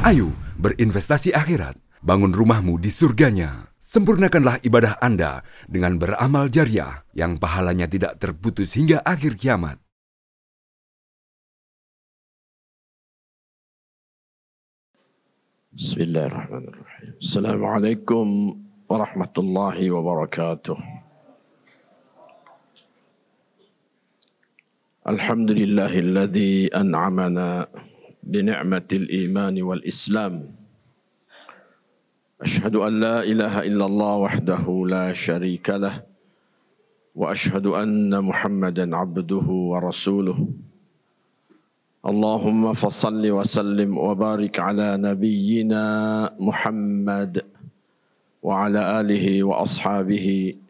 Ayo berinvestasi akhirat, bangun rumahmu di surganya. Sempurnakanlah ibadah Anda dengan beramal jariah yang pahalanya tidak terputus hingga akhir kiamat. Bismillahirrahmanirrahim. Assalamualaikum warahmatullahi wabarakatuh. Alhamdulillahilladzi an'amana bini'matil iman wal islam. Ashhadu an la ilaha illallah wahdahu la syarika lah. Wa ashhadu anna Muhammadan abduhu wa rasuluh. Allahumma fassalli wa sallim wa barik ala nabiyyina Muhammad wa ala alihi wa ashabihi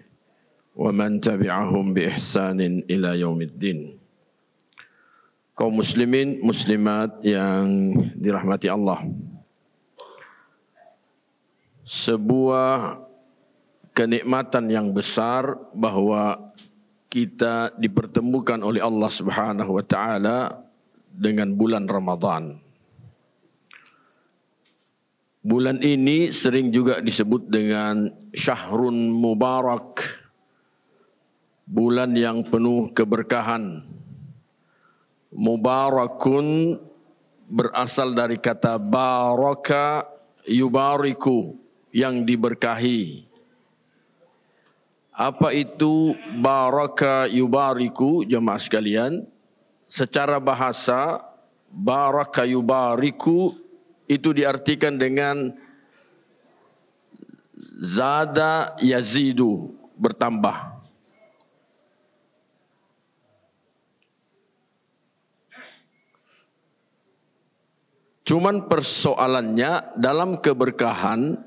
wa man tabi'ahum bi ihsanin ila yaumiddin. Kaum muslimin, muslimat yang dirahmati Allah. Sebuah kenikmatan yang besar bahwa kita dipertemukan oleh Allah Subhanahu wa taala dengan bulan Ramadan. Bulan ini sering juga disebut dengan Syahrun Mubarak, bulan yang penuh keberkahan. Mubarakun berasal dari kata baraka yubariku, yang diberkahi. Apa itu baraka yubariku, jemaah sekalian? Secara bahasa, baraka yubariku itu diartikan dengan zada yazidu, bertambah. Cuman persoalannya dalam keberkahan,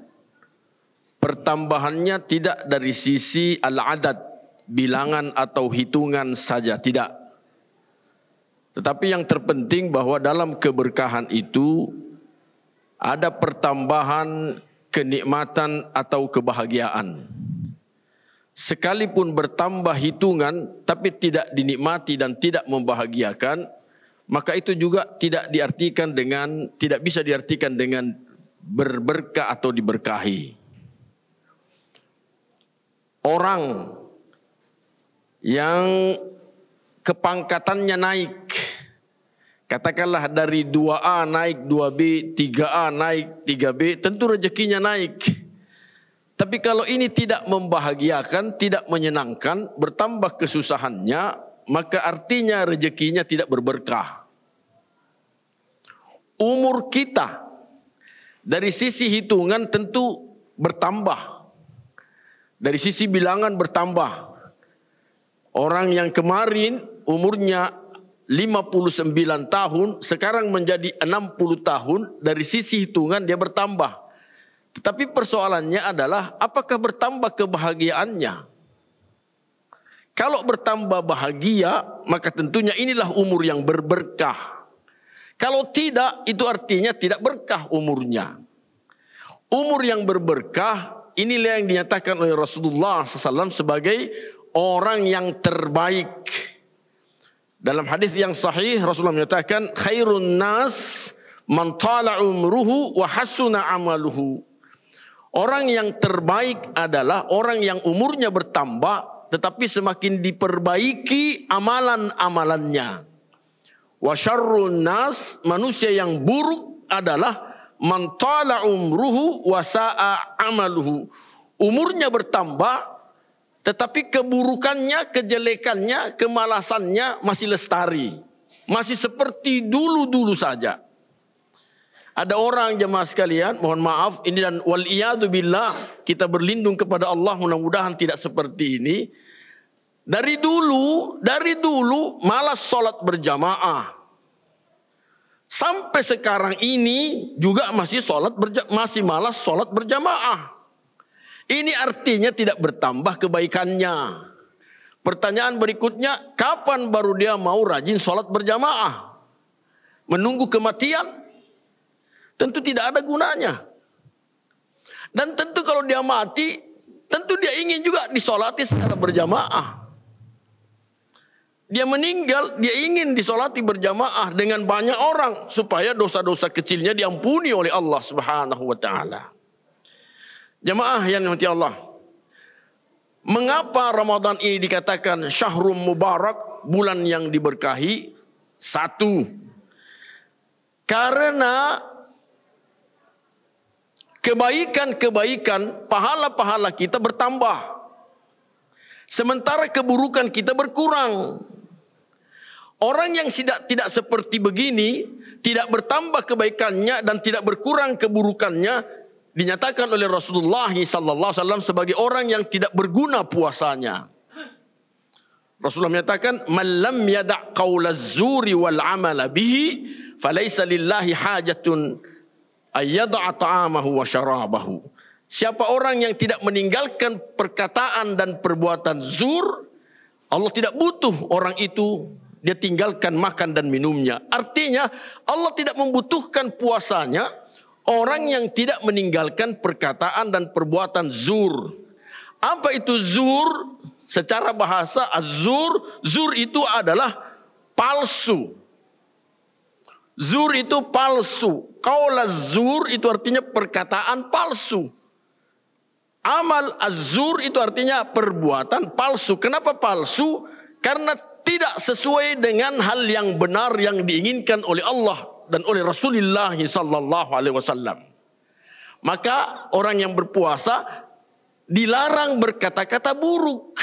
pertambahannya tidak dari sisi al-adad, bilangan atau hitungan saja, tidak. Tetapi yang terpenting bahwa dalam keberkahan itu ada pertambahan kenikmatan atau kebahagiaan. Sekalipun bertambah hitungan tapi tidak dinikmati dan tidak membahagiakan, maka itu juga tidak bisa diartikan dengan berberkah atau diberkahi. Orang yang kepangkatannya naik, katakanlah dari 2A naik 2B, 3A naik 3B, tentu rezekinya naik. Tapi kalau ini tidak membahagiakan, tidak menyenangkan, bertambah kesusahannya, maka artinya rezekinya tidak berberkah. Umur kita dari sisi hitungan tentu bertambah. Dari sisi bilangan bertambah. Orang yang kemarin umurnya 59 tahun, sekarang menjadi 60 tahun, dari sisi hitungan dia bertambah. Tetapi persoalannya adalah apakah bertambah kebahagiaannya? Kalau bertambah bahagia, maka tentunya inilah umur yang berberkah. Kalau tidak, itu artinya tidak berkah umurnya. Umur yang berberkah, inilah yang dinyatakan oleh Rasulullah SAW sebagai orang yang terbaik. Dalam hadis yang sahih, Rasulullah menyatakan, khairun nas man tala umruhu wa hasuna amaluhu. Orang yang terbaik adalah orang yang umurnya bertambah, tetapi semakin diperbaiki amalan-amalannya. Wa syarrun nas, manusia yang buruk adalah man tala umruhu wa sa'a amaluhu. Umurnya bertambah, tetapi keburukannya, kejelekannya, kemalasannya masih lestari. Masih seperti dulu-dulu saja. Ada orang, jemaah sekalian, mohon maaf, ini dan wal-iyadu billah, kita berlindung kepada Allah, mudah-mudahan tidak seperti ini. Dari dulu malas sholat berjamaah. Sampai sekarang ini juga masih malas sholat berjamaah. Ini artinya tidak bertambah kebaikannya. Pertanyaan berikutnya, kapan baru dia mau rajin sholat berjamaah? Menunggu kematian? Tentu tidak ada gunanya. Dan tentu kalau dia mati, tentu dia ingin juga disolati secara berjamaah. dia meninggal, dia ingin disolati berjamaah dengan banyak orang supaya dosa-dosa kecilnya diampuni oleh Allah Subhanahu wa taala. Jamaah yang dirahmati Allah, mengapa Ramadan ini dikatakan syahrul mubarak, bulan yang diberkahi? Satu, karena kebaikan-kebaikan, pahala-pahala kita bertambah, sementara keburukan kita berkurang. Orang yang tidak seperti begini, tidak bertambah kebaikannya dan tidak berkurang keburukannya, dinyatakan oleh Rasulullah SAW sebagai orang yang tidak berguna puasanya. Rasulullah menyatakan, "Man lam yada' qaulaz zuri wal 'amala bihi, falaysa lillahi hajatun ayyada'a ta'amahu wa syarabahu." Siapa orang yang tidak meninggalkan perkataan dan perbuatan zur, Allah tidak butuh orang itu, dia tinggalkan makan dan minumnya. Artinya Allah tidak membutuhkan puasanya orang yang tidak meninggalkan perkataan dan perbuatan zur. Apa itu zur? Secara bahasa az-zur, zur itu adalah palsu. Zur itu palsu. Qaulaz zur itu artinya perkataan palsu. Amal az-zur itu artinya perbuatan palsu. Kenapa palsu? Karena tidak sesuai dengan hal yang benar yang diinginkan oleh Allah dan oleh Rasulullah sallallahu alaihi wasallam. Maka orang yang berpuasa dilarang berkata-kata buruk.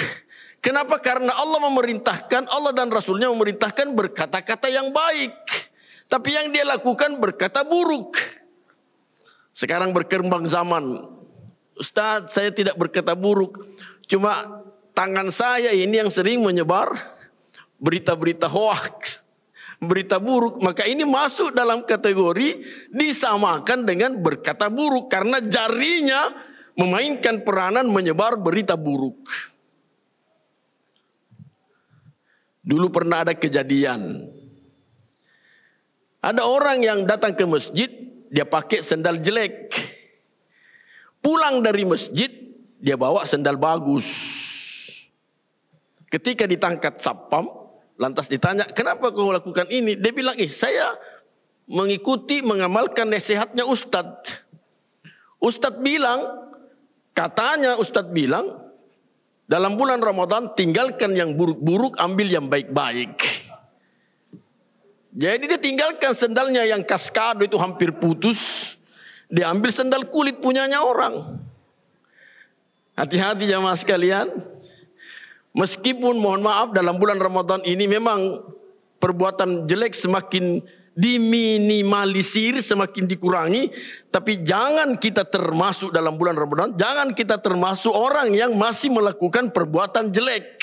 Kenapa? Karena Allah dan Rasulnya memerintahkan berkata-kata yang baik. Tapi yang dia lakukan berkata buruk. Sekarang berkembang zaman. Ustaz, saya tidak berkata buruk. Cuma tangan saya ini yang sering menyebar berita-berita hoax, berita buruk. Maka ini masuk dalam kategori disamakan dengan berkata buruk. Karena jarinya memainkan peranan menyebar berita buruk. Dulu pernah ada kejadian. Ada orang yang datang ke masjid, dia pakai sandal jelek. Pulang dari masjid, dia bawa sandal bagus. Ketika ditangkap satpam, lantas ditanya, "Kenapa kau lakukan ini?" Dia bilang, "Saya mengikuti, mengamalkan nasihatnya Ustadz." Ustadz bilang, Ustadz bilang, dalam bulan Ramadan tinggalkan yang buruk-buruk, ambil yang baik-baik. Jadi dia tinggalkan sandalnya yang kaskado itu hampir putus. Dia ambil sandal kulit punyanya orang. Hati-hati jamaah sekalian. Meskipun mohon maaf dalam bulan Ramadan ini memang perbuatan jelek semakin diminimalisir, semakin dikurangi. Tapi jangan kita termasuk dalam bulan Ramadan, jangan kita termasuk orang yang masih melakukan perbuatan jelek.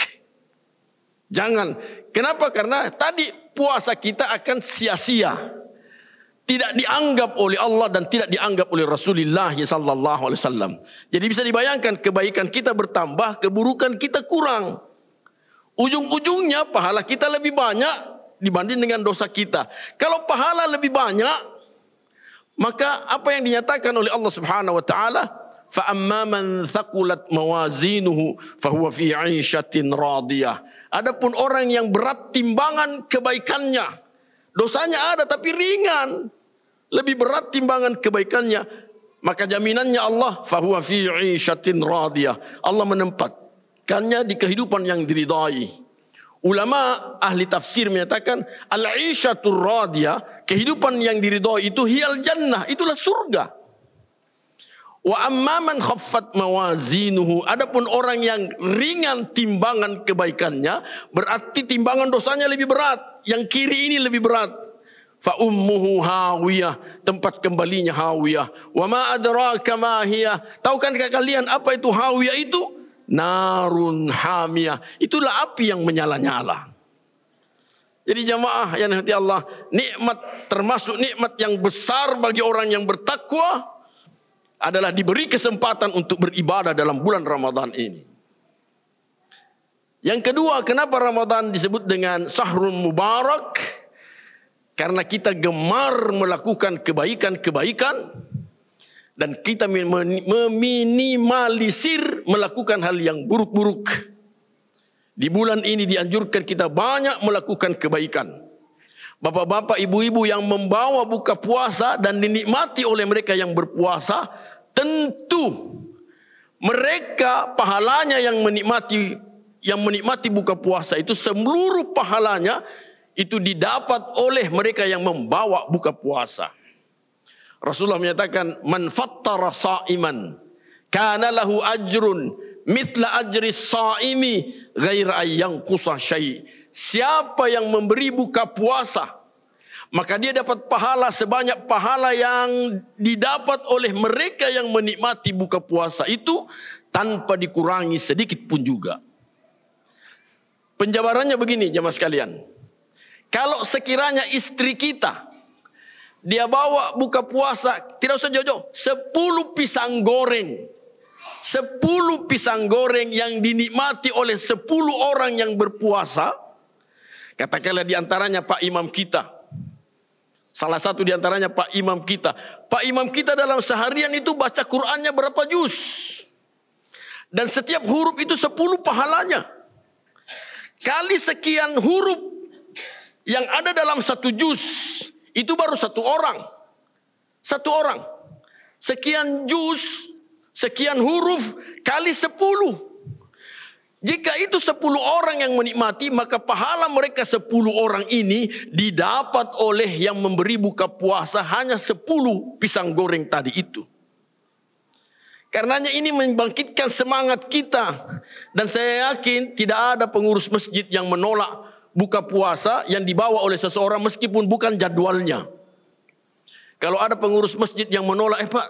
Jangan. Kenapa? Karena tadi puasa kita akan sia-sia. Tidak dianggap oleh Allah dan tidak dianggap oleh Rasulullah SAW. Jadi bisa dibayangkan kebaikan kita bertambah, keburukan kita kurang. Ujung-ujungnya pahala kita lebih banyak dibanding dengan dosa kita. Kalau pahala lebih banyak, maka apa yang dinyatakan oleh Allah Subhanahu wa taala, fa amma man thaqulat mawazinuhu fahuwa fi 'ishatin radiyah. Adapun orang yang berat timbangan kebaikannya, dosanya ada tapi ringan, lebih berat timbangan kebaikannya, maka jaminannya Allah fahuwa fi 'ishatin radiyah. Allah menempatkannya di kehidupan yang diridai. Ulama ahli tafsir menyatakan al-'ishatur radiyah, kehidupan yang diridhoi itu hiyal jannah, itulah surga. Wa amma man khaffat mawazinuhu, adapun orang yang ringan timbangan kebaikannya, berarti timbangan dosanya lebih berat, yang kiri ini lebih berat. Fa ummuhu hawiyah, tempat kembalinya hawiyah. Wa ma adraka ma hiya, tahukah kalian apa itu hawiyah itu? Narun hamiyah, itulah api yang menyala-nyala. Jadi jamaah yang dirahmati Allah, nikmat termasuk nikmat yang besar bagi orang yang bertakwa adalah diberi kesempatan untuk beribadah dalam bulan Ramadan ini. Yang kedua, kenapa Ramadan disebut dengan Syahrul Mubarak? Karena kita gemar melakukan kebaikan-kebaikan dan kita meminimalisir melakukan hal yang buruk-buruk. Di bulan ini dianjurkan kita banyak melakukan kebaikan. Bapak-bapak, ibu-ibu yang membawa buka puasa dan dinikmati oleh mereka yang berpuasa, tentu mereka pahalanya yang menikmati buka puasa itu, seluruh pahalanya itu didapat oleh mereka yang membawa buka puasa. Rasulullah menyatakan, man fattara sa'iman kana lahu ajrun mithla ajri sa'imi ghaira ayyanqusa syai'. Siapa yang memberi buka puasa, maka dia dapat pahala sebanyak pahala yang didapat oleh mereka yang menikmati buka puasa itu, tanpa dikurangi sedikit pun juga. Penjabarannya begini jemaah sekalian. Kalau sekiranya istri kita, dia bawa buka puasa, tidak usah jauh-jauh, 10 pisang goreng. 10 pisang goreng yang dinikmati oleh 10 orang yang berpuasa. Katakanlah diantaranya Pak Imam kita. Salah satu diantaranya Pak Imam kita. Pak Imam kita dalam seharian itu baca Qur'annya berapa juz. Dan setiap huruf itu 10 pahalanya. Kali sekian huruf yang ada dalam 1 juz, itu baru 1 orang. 1 orang. Sekian juz, sekian huruf, kali 10. Jika itu 10 orang yang menikmati, maka pahala mereka 10 orang ini didapat oleh yang memberi buka puasa hanya 10 pisang goreng tadi itu. Karenanya ini membangkitkan semangat kita. Dan saya yakin tidak ada pengurus masjid yang menolak buka puasa yang dibawa oleh seseorang meskipun bukan jadwalnya. Kalau ada pengurus masjid yang menolak, Pak,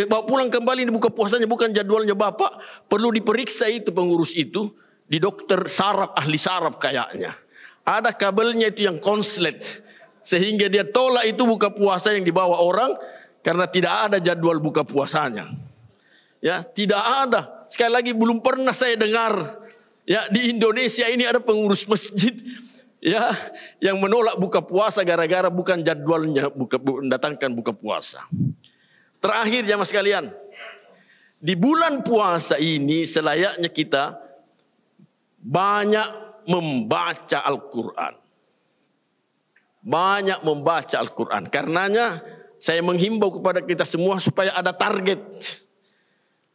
bawa pulang kembali ini buka puasanya bukan jadwalnya Bapak, perlu diperiksa itu pengurus itu di dokter saraf, ahli saraf kayaknya. Ada kabelnya itu yang konslet sehingga dia tolak itu buka puasa yang dibawa orang karena tidak ada jadwal buka puasanya. Ya, tidak ada. Sekali lagi belum pernah saya dengar ya di Indonesia ini ada pengurus masjid ya yang menolak buka puasa gara-gara bukan jadwalnya mendatangkan buka puasa. Terakhir jamaah sekalian, di bulan puasa ini selayaknya kita banyak membaca Al-Quran. Banyak membaca Al-Quran. Karenanya saya menghimbau kepada kita semua supaya ada target.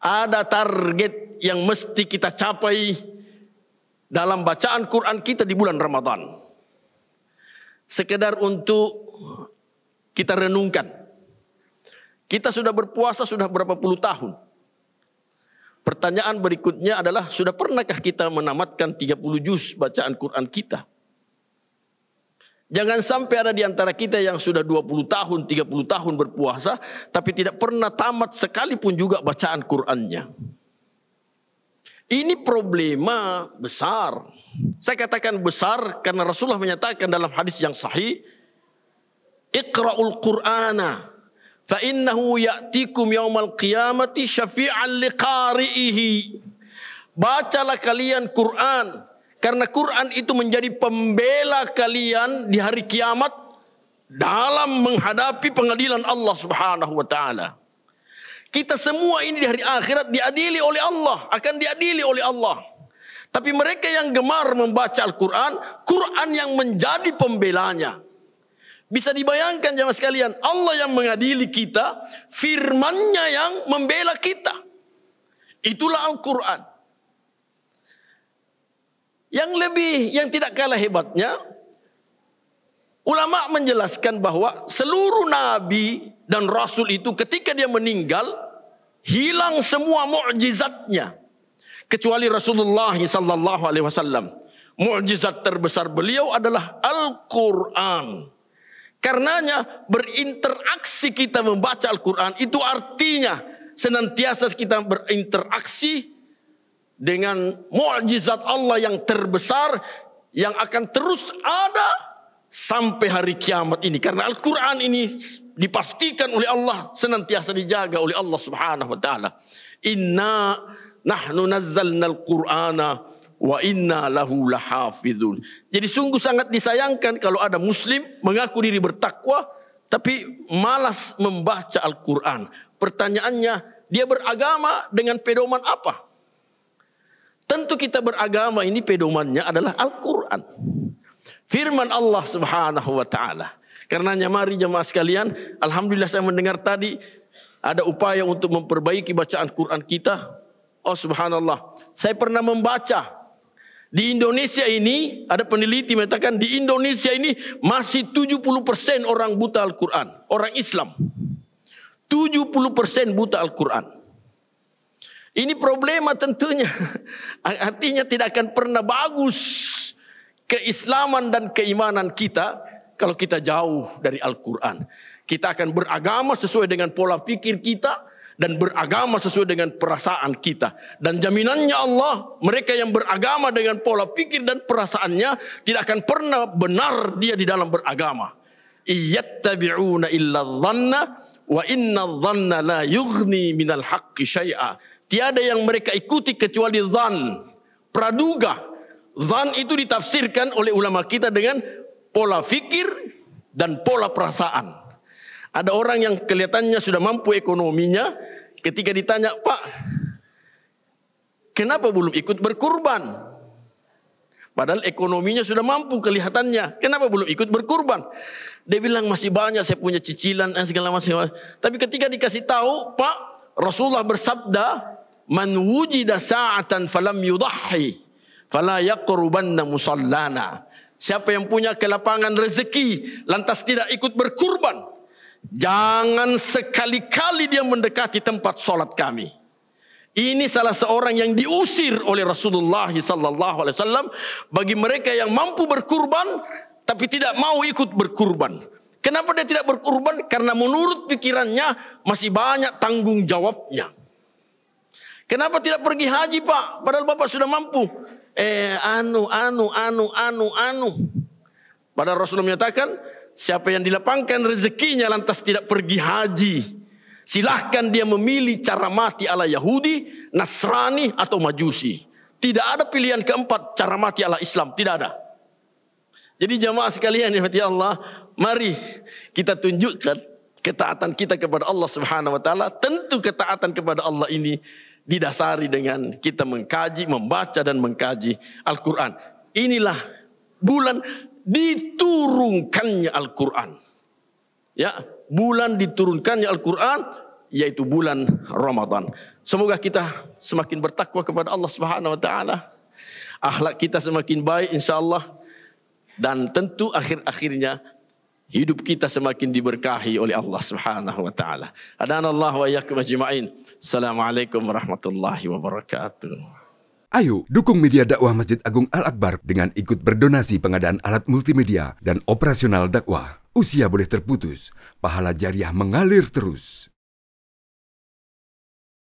Ada target yang mesti kita capai dalam bacaan Quran kita di bulan Ramadan. Sekedar untuk kita renungkan. Kita sudah berpuasa sudah berapa puluh tahun. Pertanyaan berikutnya adalah, sudah pernahkah kita menamatkan 30 juz bacaan Quran kita? Jangan sampai ada di antara kita yang sudah 20 tahun, 30 tahun berpuasa, tapi tidak pernah tamat sekalipun juga bacaan Qurannya. Ini problema besar. Saya katakan besar karena Rasulullah menyatakan dalam hadis yang sahih, Iqra'ul Qur'ana fa innahu ya'tikum yaumal qiyamati syafi'an liqari'ihi. Bacalah kalian Quran, karena Quran itu menjadi pembela kalian di hari kiamat dalam menghadapi pengadilan Allah Subhanahu wa taala. Kita semua ini di hari akhirat diadili oleh Allah, akan diadili oleh Allah. Tapi mereka yang gemar membaca Al-Quran, Quran yang menjadi pembelanya. Bisa dibayangkan jemaah sekalian, Allah yang mengadili kita, firman-Nya yang membela kita. Itulah Al-Quran. Yang tidak kalah hebatnya, ulama menjelaskan bahwa seluruh nabi dan rasul itu ketika dia meninggal, hilang semua mukjizatnya. Kecuali Rasulullah sallallahu alaihi wasallam. Mukjizat terbesar beliau adalah Al-Quran. Karenanya berinteraksi kita membaca Al-Quran itu artinya senantiasa kita berinteraksi dengan mukjizat Allah yang terbesar yang akan terus ada sampai hari kiamat ini. Karena Al-Quran ini dipastikan oleh Allah senantiasa dijaga oleh Allah Subhanahu wa taala. Inna nahnu nazzalna al-Qur'ana wa inna lahu lahafizun. Jadi sungguh sangat disayangkan kalau ada muslim mengaku diri bertakwa tapi malas membaca Al-Quran. Pertanyaannya, dia beragama dengan pedoman apa? Tentu kita beragama ini pedomannya adalah Al-Quran. Firman Allah Subhanahu wa ta'ala. Karenanya mari jemaah sekalian, alhamdulillah saya mendengar tadi ada upaya untuk memperbaiki bacaan Quran kita. Oh subhanallah, saya pernah membaca di Indonesia ini ada peneliti mengatakan di Indonesia ini masih 70% orang buta Al-Quran, orang Islam. 70% buta Al-Quran. Ini problema tentunya. Artinya tidak akan pernah bagus keislaman dan keimanan kita kalau kita jauh dari Al-Quran. Kita akan beragama sesuai dengan pola pikir kita dan beragama sesuai dengan perasaan kita. Dan jaminannya Allah, mereka yang beragama dengan pola pikir dan perasaannya tidak akan pernah benar dia di dalam beragama. Iyattabi'una illa dhanna wa inna dhanna la yughni minal haqqi syai'a. Tiada yang mereka ikuti kecuali dhan, praduga. Dhan itu ditafsirkan oleh ulama kita dengan pola fikir dan pola perasaan. Ada orang yang kelihatannya sudah mampu ekonominya, ketika ditanya, Pak, kenapa belum ikut berkurban? Padahal ekonominya sudah mampu kelihatannya, kenapa belum ikut berkurban? Dia bilang masih banyak saya punya cicilan dan segala macam. Tapi ketika dikasih tahu, Pak, Rasulullah bersabda, man wujida sa'atan falam yudahhi fala yaqrubanna musallana. Siapa yang punya kelapangan rezeki lantas tidak ikut berkurban, jangan sekali-kali dia mendekati tempat solat kami. Ini salah seorang yang diusir oleh Rasulullah sallallahu alaihi wasallam bagi mereka yang mampu berkurban tapi tidak mau ikut berkurban. Kenapa dia tidak berkurban? Karena menurut pikirannya masih banyak tanggung jawabnya. Kenapa tidak pergi haji, Pak? Padahal Bapak sudah mampu. Padahal Rasulullah menyatakan, siapa yang dilapangkan rezekinya lantas tidak pergi haji, silahkan dia memilih cara mati ala Yahudi, Nasrani atau Majusi. Tidak ada pilihan keempat, cara mati ala Islam. Tidak ada. Jadi jamaah sekalian ya Allah, mari kita tunjukkan ketaatan kita kepada Allah Subhanahu wa taala. Tentu ketaatan kepada Allah ini didasari dengan kita mengkaji, membaca dan mengkaji Al-Quran. Inilah bulan diturunkannya Al-Quran. Ya, bulan diturunkannya Al-Quran yaitu bulan Ramadan. Semoga kita semakin bertakwa kepada Allah Subhanahu wa taala. Akhlak kita semakin baik insyaallah, dan tentu akhir-akhirnya hidup kita semakin diberkahi oleh Allah Subhanahu wa taala. Hadanallahu wa iyyakum ajma'in. Assalamualaikum warahmatullahi wabarakatuh. Ayo dukung media dakwah Masjid Agung Al-Akbar dengan ikut berdonasi pengadaan alat multimedia dan operasional dakwah. Usia boleh terputus, pahala jariah mengalir terus.